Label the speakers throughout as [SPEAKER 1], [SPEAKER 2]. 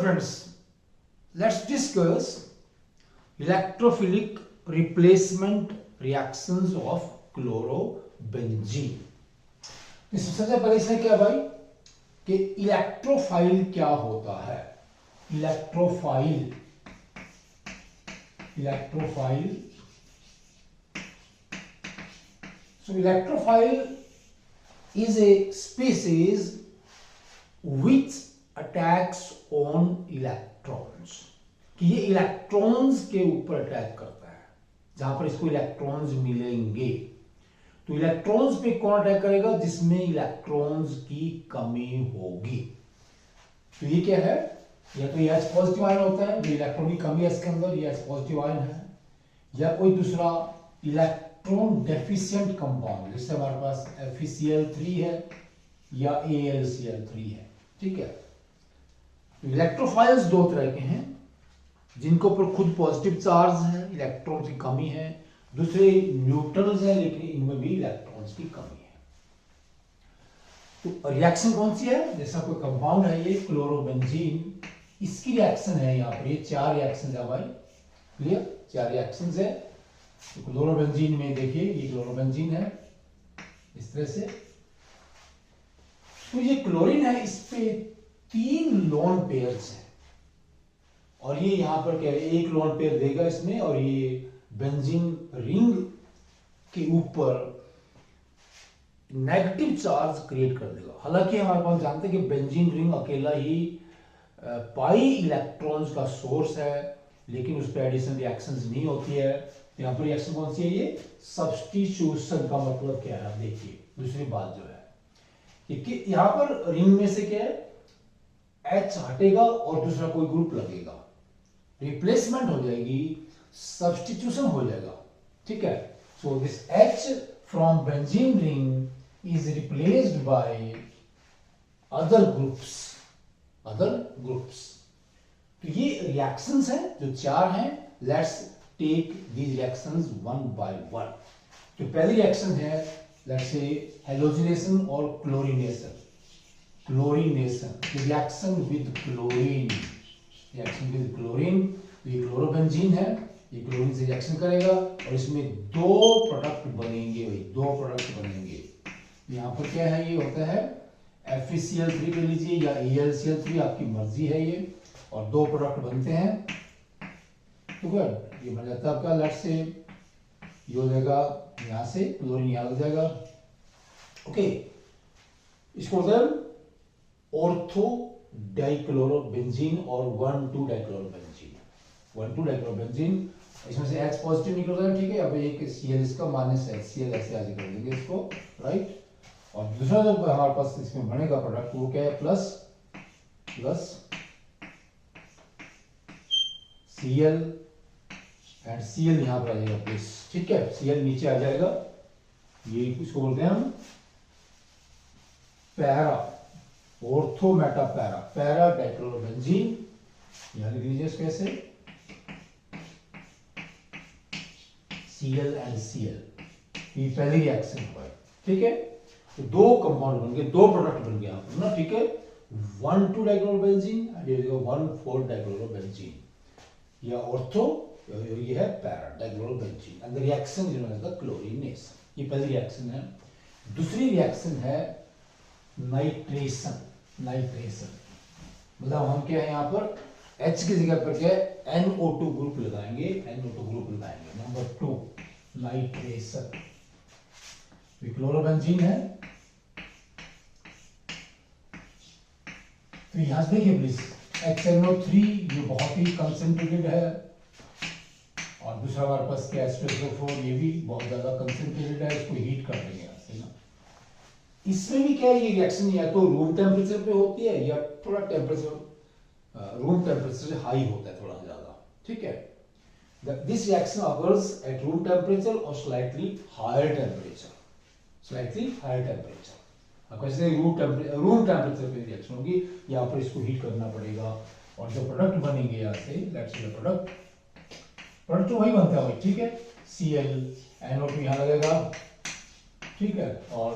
[SPEAKER 1] friends, let's discuss electrophilic replacement reactions of chlorobenzene। सबसे पहले इसमें क्या भाई कि इलेक्ट्रोफाइल क्या होता है। Electrophile so electrophile is a species which attacks on electrons, कि ये इलेक्ट्रॉन्स के ऊपर अटैक करता है, जहां पर इसको इलेक्ट्रॉन्स मिलेंगे। तो इलेक्ट्रॉन्स पे कौन अटैक करेगा? जिसमें इलेक्ट्रॉन्स की कमी होगी। तो ये क्या है? या तो ये H पॉजिटिव आयन होता है, जो इलेक्ट्रॉन की कमी है इसके अंदर, ये H पॉजिटिव आयन है, या कोई दूसरा इलेक्ट्रॉन डेफिशिएंट कंपाउंड, जैसे हमारे पास FeCl3 है या AlCl3 है। ठीक है, इलेक्ट्रोफाइल्स दो तरह के हैं, जिनके ऊपर खुद पॉजिटिव चार्ज है, इलेक्ट्रॉन की कमी है, दूसरे न्यूट्रल्स हैं लेकिन इनमें भी इलेक्ट्रॉन्स की कमी है। तो रिएक्शन कौन सी है? जैसा कोई कंपाउंड है ये क्लोरोबेंजीन, इसकी रिएक्शन है यहाँ पर, ये 4 रिएक्शन है भाई, क्लियर? 4 रिएक्शन है। तो क्लोरोबेंजीन में देखिए, ये क्लोरोबेंजीन है इस तरह से। तो ये क्लोरीन है, इस पे 3 लोन पेयर्स हैं, और ये यहां पर क्या है, 1 लोन पेयर देगा इसमें, और ये बेंजीन रिंग के ऊपर नेगेटिव चार्ज क्रिएट कर देगा। हालांकि हमारे पास जानते हैं कि बेंजीन रिंग अकेला ही पाई इलेक्ट्रॉन्स का सोर्स है, लेकिन उस पर एडिशन रिएक्शंस नहीं होती है। यहाँ पर रिएक्शन कौन सी है? ये सब्स्टिट्यूशन का मतलब क्या है? देखिए दूसरी बात जो है कि यहाँ पर रिंग में से क्या है, H हटेगा और दूसरा कोई ग्रुप लगेगा, रिप्लेसमेंट हो जाएगी, सब्स्टिट्यूशन हो जाएगा। ठीक है, so this H from benzene ring is replaced by other groups. तो ये रिएक्शंस हैं जो 4 हैं। Let's take these reactions one by one. तो पहली रिएक्शन है, लेट्स से हेलोजिनेशन और क्लोरीनेशन। रिएक्शन विद क्लोरीन, ये क्लोरोबेंजीन है, ये क्लोरीन से रिएक्शन करेगा और इसमें 2 प्रोडक्ट बनेंगे भाई, 2 प्रोडक्ट बनेंगे। यहाँ पर क्या है, ये होता है FeCl3 ले लीजिए या AlCl3, आपकी मर्जी है ये, और 2 प्रोडक्ट बनते हैं। तो गुड, ये बन जाता है आपका, लेट्स से ये हो जाएगा यहाँ से, क्लोरीन यहाँ हो जाएगा। ओके, इसको होता है ऑर्थो डाइक्लोरोबेंजीन और 1,2 डाइक्लोरोबेंजीन। 1,2 डाइक्लोरोबेंजीन, इसमें से H पॉजिटिव निकल रहा है। ठीक है, अब एक Cl इसका माइनस HCl ऐसे आगे कर देंगे इसको, राइट। और दूसरा जो हमारे पास इसमें बनेगा प्रोडक्ट, वो क्या है, प्लस Cl एंड Cl यहां पर आ जाएगा प्लस। ठीक है, Cl नीचे आ जाएगा, ये इसको बोलते हैं हम para, ortho Meta para dichlorobenzene. यहां लिख लीजिए इसको ऐसे, Cl एंड Cl, ये पहली रिएक्शन हुआ है। ठीक है, तो 2 कंपाउंड बन गए, 2 प्रोडक्ट बन गए यहाँ पर ना। ठीक है, 1,2 डाइक्लोरोबेंजीन एंड ये 1,4 डाइक्लोरोबेंजीन, या ऑर्थो, ये है para dichlorobenzene, and the reaction is known as the chlorination. ये पहली रिएक्शन है। दूसरी रिएक्शन है नाइट्रेशन। मतलब हम क्या है यहाँ पर H की जगह पर क्या है, NO2 ग्रुप लगाएंगे, नंबर 2 नाइट्रेशन। क्लोरोबेंजीन है, तो यहां से देखिए प्लीज, HNO3 ये बहुत ही कंसेंट्रेटेड है, और दूसरा हमारे पास क्या H2SO4, ये भी बहुत ज्यादा कंसेंट्रेटेड है। इसको हीट कर देंगे यहाँ से ना। इसमें भी क्या है, ये रिएक्शन या तो रूम टेम्परेचर पे होती है या थोड़ा टेम्परेचर रूम टेम्परेचर से हाई होता है, थोड़ा ज्यादा। ठीक है, this reaction occurs at room temperature or slightly higher temperature। अब कैसे रूम टेम्परेचर पे रिएक्शन होगी, यहाँ पर इसको हीट करना पड़ेगा, और जो प्रोडक्ट बनेंगे यहाँ से, लेट्स से प्रोडक्ट तो वही बनता है भाई। ठीक है, Cl NO2 यहाँ लगेगा, ठीक है, और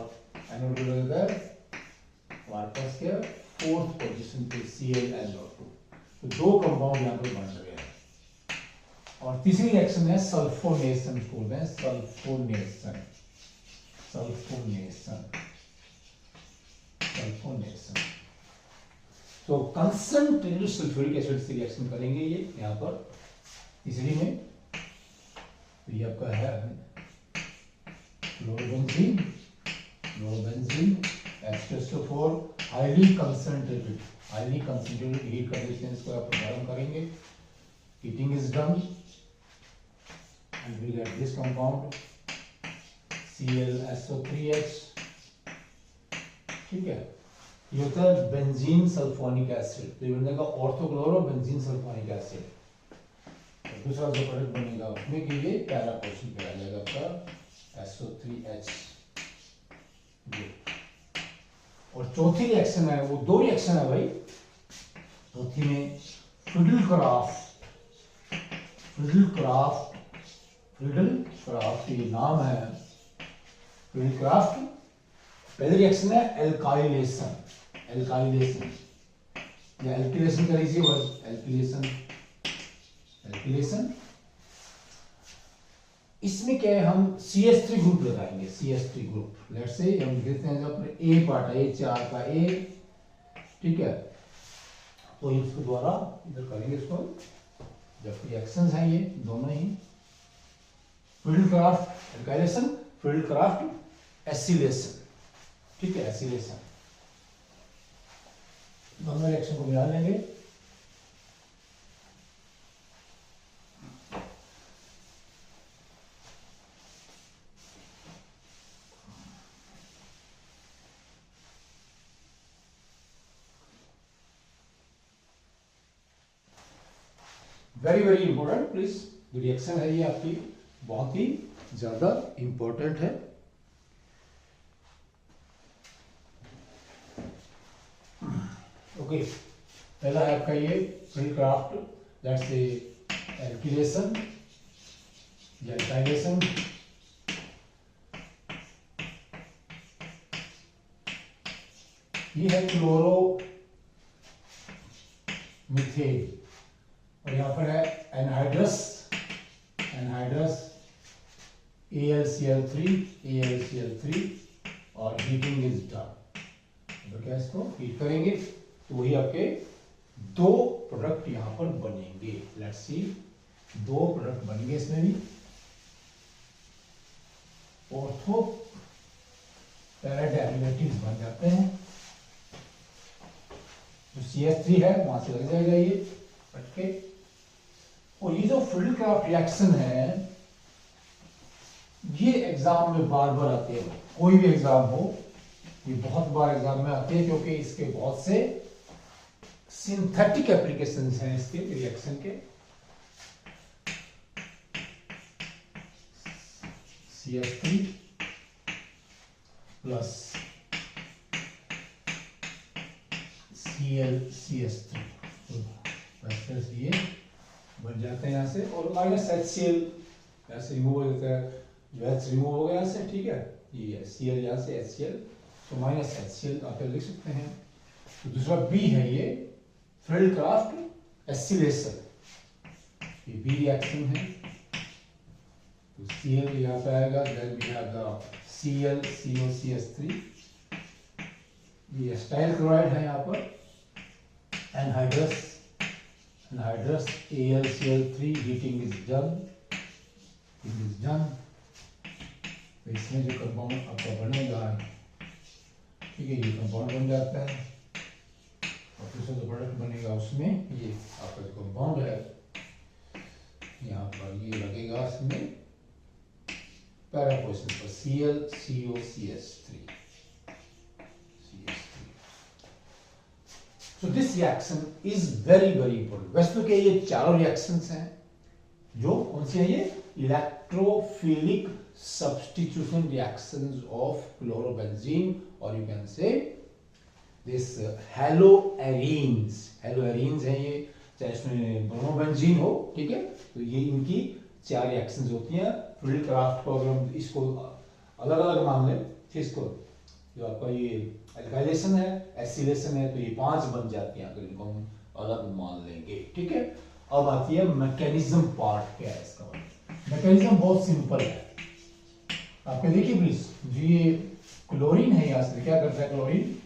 [SPEAKER 1] NO2 लगेगा हमारे पास क्या 4th पोजीशन पे, Cl NO2। तो दो कंपाउंड यहाँ पर बन रहे हैं। और तीसरी रिएक्शन है सल्फोनेशन, बोलते हैं सल्फोनेशन, सल्फोनेशन, सल्फोनेशन। तो कंसंट्रेटेड सल्फ्यूरिक एसिड से रिएक्शन करेंगे ये यहाँ पर तीसरी में। तो ये आपका है chlorobenzene, chlorobenzene H2SO4 highly concentrated heat condition इसको आप गरम करेंगे। Heating is done and we get this compound ClSO3H। ठीक है, ये होता है बेंजीन सल्फोनिक एसिड। तो ये बनेगा ऑर्थोक्लोरो बेंजीन सल्फोनिक एसिड। तो दूसरा जो प्रोडक्ट बनेगा उसमें कि ये पैरा पोर्शन पे आ जाएगा आपका SO3H। और चौथी रिएक्शन है, वो दो रिएक्शन है भाई। चौथी में फ्रिडलक्राफ्ट, फ्रिडलक्राफ्ट, फ्रिडलक्राफ्ट ये नाम है फ्रिडलक्राफ्ट। पहली रिएक्शन है एल्काइलेशन, एल्काइलेशन या एल्किलेशन कर लीजिए, बस एल्किलेशन, एल्किलेशन। इसमें क्या है, हम CH3 ग्रुप लगाएंगे, CH3 ग्रुप। लेट्स से हम लिखते हैं जब A पार्ट है, A4 का A, ठीक है। तो इसके द्वारा इधर करेंगे इसको, जब रिएक्शंस हैं ये दोनों ही फ्रिडलक्राफ्ट एल्काइलेशन, फ्रिडलक्राफ्ट एसिलेशन, ठीक है, एसिलेशन। दोनों रिएक्शन को मिला लेंगे। Very very important, please. जो रिएक्शन है ये आपकी बहुत ही ज्यादा इंपॉर्टेंट है। ओके, पहला है आपका ये फ्रिडलक्राफ्ट, दैट्स ए एल्किलेशन या एल्काइलेशन। ये है क्लोरो मीथेन, और यहां पर है एनहाइड्रस, एनहाइड्रस AlCl3, AlCl3, और हीटिंग इज डन। तो क्या इसको हीट करेंगे तो वही आपके दो प्रोडक्ट यहां पर बनेंगे। लेट्स सी, दो प्रोडक्ट बनेंगे इसमें भी। ऑर्थो पैरा डेरिवेटिव्स बन जाते हैं। जो CH3 है वहां से लग जाएगा ये हटके। और ये जो फ्रिडलक्राफ्ट रिएक्शन है ये एग्जाम में बार बार आते हैं, कोई भी एग्जाम हो ये बहुत बार एग्जाम में आते हैं, क्योंकि इसके बहुत से सिंथेटिक एप्लीकेशंस हैं इसके रिएक्शन के। CH3 प्लस ClCH3 ये बन जाते हैं यहाँ से, और माइनस HCl ऐसे रिमूव हो जाता है, जो H रिमूव हो गया यहाँ से, ठीक है। ये Cl यहाँ से HCl, तो माइनस HCl आप लिख सकते हैं। तो दूसरा B है ये फ्रिडलक्राफ्ट एसिलेशन, ये B रिएक्शन है। तो Cl यहाँ पे आएगा, then we have the ClCOCH3, ये एसिटाइल क्लोराइड है यहाँ पर। Anhydrous, anhydrous AlCl3, heating is done, heating is done. तो इसमें जो कंपाउंड आपका बनेगा, ठीक है, ये कंपाउंड बन जाता है। और दूसरा जो प्रोडक्ट बनेगा उसमें ये आपका जो कंपाउंड है यहाँ पर ये लगेगा, इसमें पैरा पोजीशन पर ClCOCH3। So this reaction is very very important। वैसे तो क्या ये चारों रिएक्शंस हैं, जो कौन सी है ये electrophilic substitution reactions of chlorobenzene, और you can say this haloarenes, haloarenes हैं ये, चाहे इसमें ब्रोमोबेंजीन हो, ठीक है। तो ये इनकी चार रिएक्शंस होती हैं। फ्रिडलक्राफ्ट को अगर हम इसको अलग अलग मान लें, इसको जो आपका ये एल्काइलेशन है, एसिलेशन है, तो ये 5 बन जाती हैं अगर इनको हम अलग मान लेंगे। अब आती है मैकेनिज्म पार्ट। क्या है इसका? मैकेनिज्म बहुत सिंपल है। आपके देखिए प्लीज जी, ये क्लोरीन है, यहां से क्या करता है क्लोरीन?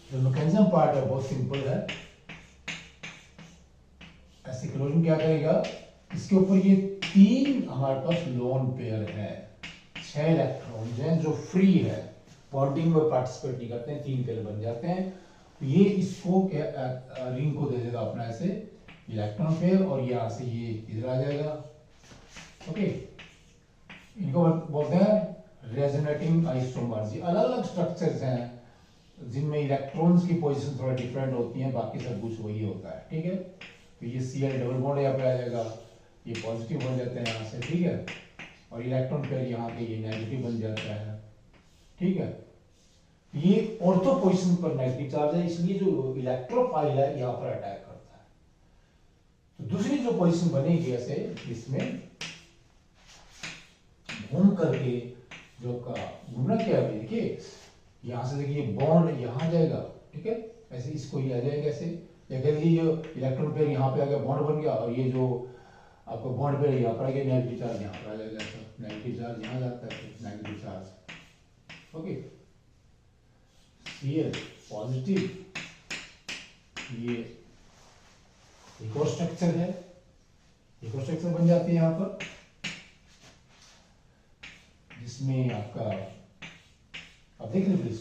[SPEAKER 1] जो मैकेनिज्म पार्ट है बहुत सिंपल है। ऐसे क्लोरीन क्या करेगा, इसके ऊपर ये 3 हमारे पास लोन पेयर है, 6 इलेक्ट्रॉन हैं जो फ्री है, बॉन्डिंग में पार्टिसिपेट नहीं करते हैं, 3 पेयर बन जाते हैं। तो ये इसको रिंग को दे देगा अपना ऐसे इलेक्ट्रॉन पेयर, और यहां से ये इधर आ जाएगा। ओके, इनको बोलते हैं रेजोनेटिंग आइसोमर्स। ये अलग अलग स्ट्रक्चर्स हैं जिनमें इलेक्ट्रॉन्स की पोजीशन थोड़ा डिफरेंट होती है, बाकी सब कुछ वही होता है। ठीक है, तो ये Cl डबल बॉन्ड यहाँ पे आ जाएगा, ये पॉजिटिव बन जाते हैं यहाँ से। ठीक है, और इलेक्ट्रॉन पेयर यहाँ पे ये नेगेटिव बन जाता है। ठीक है, ये ऑर्थो पोजीशन पर नेगेटिव चार्ज है, इसलिए जो इलेक्ट्रोफाइल है यहाँ पर अटैक करता है। तो दूसरी जो पोजीशन बनेगी ऐसे, इसमें घूम करके जो का घूमना क्या है, देखिए यहां से देखिए बॉन्ड यहां जाएगा। ठीक है, ऐसे इसको ये आ जाएगा ऐसे, लेकिन ये जो इलेक्ट्रॉन पेयर यहाँ पे आ गया, बॉन्ड बन गया, और ये जो आपका बॉन्ड पेयर यहाँ पर आ गया, नेगेटिव चार्ज यहाँ पर आ जाएगा। नेगेटिव चार्ज यहाँ जाता है, negative charge. Okay, Cl positive, ये एक और स्ट्रक्चर है, एक और स्ट्रक्चर बन जाती है यहाँ पर, जिसमें आपका अब देख लीजिए प्लीज,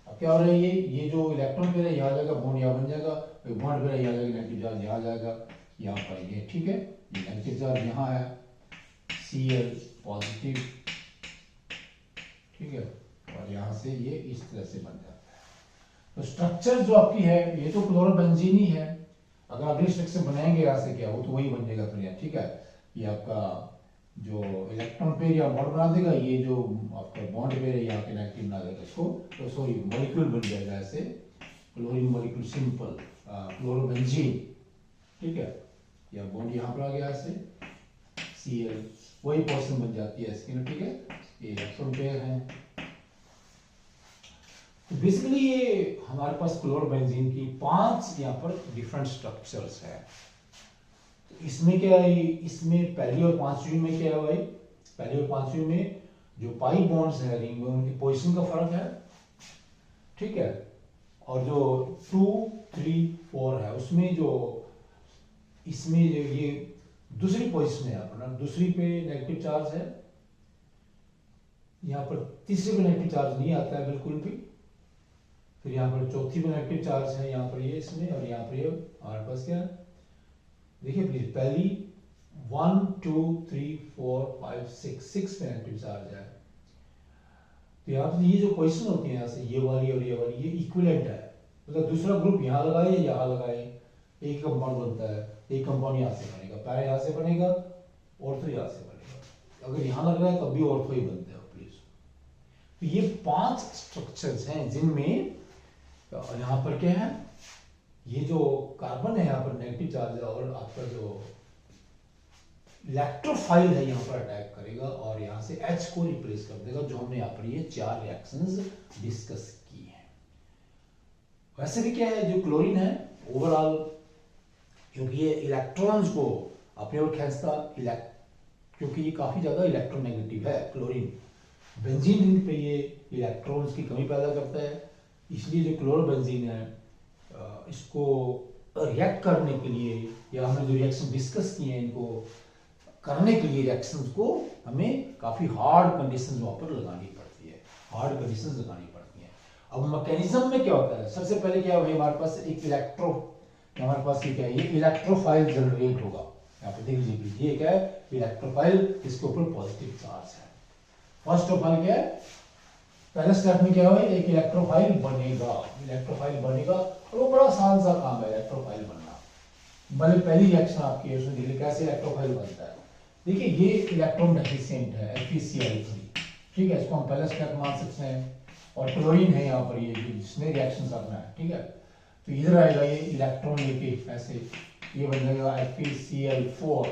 [SPEAKER 1] अब क्या हो रहा है, ये जो इलेक्ट्रॉन पेयर है यहाँ जाएगा, बॉन्ड यहाँ बन जाएगा, बॉन्ड पेयर यहाँ जाएगा, नेगेटिव चार्ज यहाँ जाएगा, यहाँ पर ये। ठीक है, ये नेगेटिव चार्ज यहाँ है, Cl पॉजिटिव। ठीक है, और यहाँ से ये इस तरह से बन जाता है। तो स्ट्रक्चर जो आपकी है ये तो क्लोरोबेंजीन ही है, अगर अगली स्ट्रक्चर बनाएंगे यहाँ से क्या वो तो वही बन जाएगा फिर यहाँ। ठीक है, ये आपका जो इलेक्ट्रॉन पेयर या बॉन्ड बना देगा, ये जो आपका बॉन्ड पेयर है यहाँ पे नेगेटिव बना देगा इसको, तो सॉरी मॉलिक्यूल बन जाएगा ऐसे, क्लोरीन मॉलिक्यूल सिंपल क्लोरोबेंजीन। ठीक है, या बॉन्ड यहाँ पर आ गया ऐसे Cl, वही पोर्शन बन जाती है इसकी। ठीक है, ये इलेक्ट्रॉन पेयर है। तो बेसिकली ये हमारे पास क्लोरोबेंजीन की 5 यहाँ पर डिफरेंट स्ट्रक्चर्स है। इसमें क्या है, इसमें पहली और पांचवी में क्या है भाई, पहली और पांचवी में जो पाई बॉन्ड्स है रिंग में उनकी पोजीशन का फर्क है। ठीक है, और जो 2, 3, 4 है उसमें जो इसमें ये दूसरी पोजीशन है यहाँ पर ना, दूसरी पे नेगेटिव चार्ज है, यहाँ पर तीसरे पे नेगेटिव चार्ज नहीं आता है बिल्कुल भी। फिर यहाँ पर चौथी पे नेगेटिव चार्ज है यहाँ पर ये इसमें, और यहाँ पर ये हमारे पास क्या है देखिए प्लीज, पहली 1, 2, 3, 4, 5, 6 पे नेगेटिव चार्ज है। तो यहाँ पर ये जो पोजीशन होती है यहाँ से ये वाली और ये इक्विवेलेंट है, मतलब दूसरा ग्रुप यहाँ लगाए या यहाँ लगाए, एक कंपाउंड बनता है, एक कंपाउंड यहाँ से बनेगा, पैरा यहाँ से बनेगा, ऑर्थो यहाँ से बनेगा। अगर यहाँ लग रहा है तब भी ऑर्थो ही बनता है प्लीज। तो ये 5 स्ट्रक्चर्स हैं जिनमें यहाँ पर क्या है, ये जो कार्बन है यहाँ पर नेगेटिव चार्ज है, और आपका जो इलेक्ट्रोफाइल है यहाँ पर अटैक करेगा और यहाँ से H को रिप्लेस कर देगा, जो हमने यहाँ पर ये 4 रिएक्शंस डिस्कस की हैं। वैसे भी क्या है, जो क्लोरीन है ओवरऑल, क्योंकि ये इलेक्ट्रॉन्स को अपने ओर खींचता, क्योंकि ये काफी ज्यादा इलेक्ट्रोनेगेटिव है क्लोरीन, बेंजीन रिंग पे ये इलेक्ट्रॉन्स की कमी पैदा करता है, इसलिए जो क्लोरोबेंजीन है इसको रिएक्ट करने के लिए, या हमने जो रिएक्शन डिस्कस किए हैं इनको करने के लिए रिएक्शंस को हमें काफी हार्ड कंडीशंस वहां पर लगानी पड़ती है, हार्ड कंडीशंस लगानी पड़ती हैं। अब मैकेनिज्म में क्या होता है, सबसे पहले क्या है हमारे पास एक हमारे पास ये क्या है, ये इलेक्ट्रोफाइल जनरेट होगा। यहाँ पे देख लीजिए ये क्या है, इलेक्ट्रोफाइल, इसके ऊपर पॉजिटिव चार्ज है। फर्स्ट ऑफ ऑल क्या है, पहले स्टेप में क्या होगा, एक इलेक्ट्रोफाइल बनेगा, इलेक्ट्रोफाइल बनेगा, और वो बड़ा आसान सा काम है इलेक्ट्रोफाइल बनना। भले पहली रिएक्शन आपकी है उसमें देखिए कैसे इलेक्ट्रोफाइल बनता है। देखिए ये इलेक्ट्रॉन डेफिशिएंट है FeCl3, ठीक है, इसको हम पहला स्टेप मान सकते हैं, और क्लोरीन है यहाँ पर ये जिसने रिएक्शन करना है। ठीक है, तो इधर आएगा ये इलेक्ट्रॉन लेके ऐसे, ये बन जाएगा FeCl4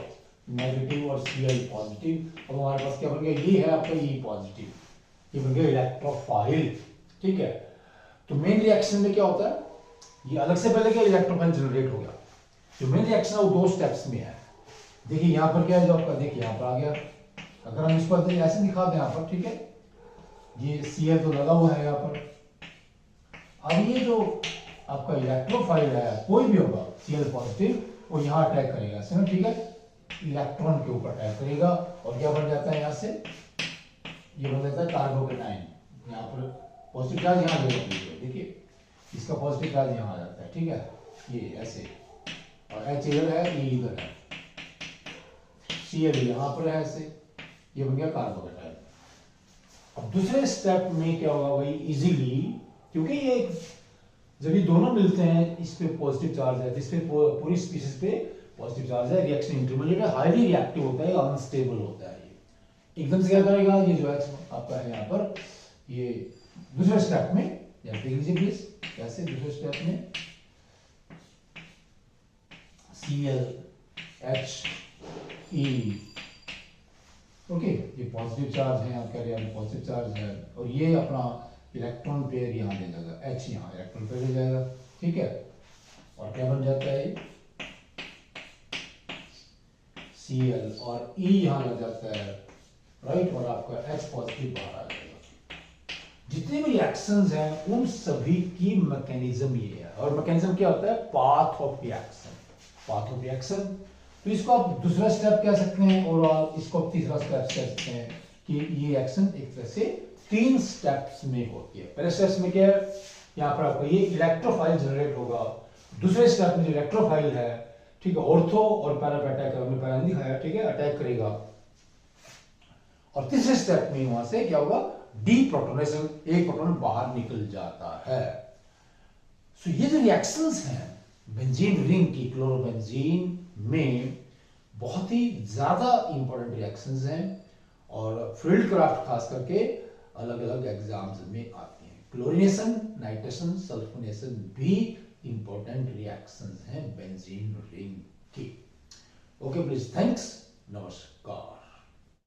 [SPEAKER 1] नेगेटिव और Cl पॉजिटिव, और हमारे पास क्या बन गया, ये है आपका E पॉजिटिव, ये बन गया इलेक्ट्रोफाइल। ठीक है, तो मेन रिएक्शन में क्या होता है, ये अलग से पहले क्या इलेक्ट्रोफाइल जनरेट हो गया, जो मेन रिएक्शन है वो 2 स्टेप्स में है। देखिए यहाँ पर क्या है जो आपका, देखिए यहाँ पर आ गया, अगर हम इसको ऐसे दिखा दें यहाँ पर, ठीक है, ये Cl तो लगा हुआ है यहाँ पर। अब ये जो आपका इलेक्ट्रोफाइल है कोई भी होगा Cl पॉजिटिव, वो यहाँ अटैक करेगा, समझ, ठीक है, इलेक्ट्रॉन के ऊपर अटैक करेगा और क्या बन जाता है यहाँ से, ये बन जाता है कार्बोकेटाइन। यहाँ पर पॉजिटिव चार्ज यहाँ ले जाती है, देखिए इसका पॉजिटिव चार्ज यहाँ आ जाता है, ठीक है, ये ऐसे, और H इधर है, ये इधर है, Cl यहाँ पर है ऐसे, ये बन गया कार्बोकेटाइन। अब दूसरे स्टेप में क्या होगा भाई, इजीली, क्योंकि ये जब ये दोनों मिलते हैं, इस पे पॉजिटिव चार्ज है, इस पे पूरी स्पीशीज पे पॉजिटिव चार्ज है, रिएक्शन इंटरमीडिएट है, हाईली रिएक्टिव होता है, अनस्टेबल होता है, ये एकदम से क्या करेगा, ये जो है आपका है यहाँ पर, ये दूसरे स्टेप में, या देख लीजिए प्लीज, कैसे दूसरे स्टेप में Cl H E, ओके, ये पॉजिटिव चार्ज है, आप कह रहे हैं पॉजिटिव चार्ज है, और ये अपना इलेक्ट्रॉन पेयर यहाँ ले जाएगा, H यहाँ इलेक्ट्रॉन पेयर ले जाएगा, ठीक है, और क्या बन जाता है Cl, और E यहाँ लग जाता है, राइट, और आपका H पॉजिटिव बाहर आ जाएगा। जितने भी रिएक्शंस हैं उन सभी की मैकेनिज्म ये है, और मैकेनिज्म क्या होता है, path of reaction, path of reaction. तो इसको आप दूसरा स्टेप कह सकते हैं, और इसको आप तीसरा स्टेप कह सकते हैं, कि ये रिएक्शन एक तरह से 3 स्टेप्स में होती है। पहले स्टेप्स में क्या है, यहाँ पर आपको ये इलेक्ट्रोफाइल जनरेट होगा, दूसरे स्टेप में जो इलेक्ट्रोफाइल है, ठीक है, ऑर्थो और पैरा पे अटैक हमने पहले दिखाया, ठीक है, अटैक करेगा, और तीसरे स्टेप में वहां से क्या होगा, डीप्रोटोनेशन, एक प्रोटॉन बाहर निकल जाता है। सो ये जो रिएक्शंस हैं बेंजीन रिंग की क्लोरोबेंजीन में, बहुत ही ज्यादा इंपॉर्टेंट रिएक्शंस हैं, और फील्ड क्राफ्ट खास करके अलग अलग एग्जाम्स में आती हैं। क्लोरीनेशन, नाइट्रेशन, सल्फोनेशन भी इंपॉर्टेंट रिएक्शंस हैं बेंजीन रिंग की। ओके प्लीज, थैंक्स, नमस्कार।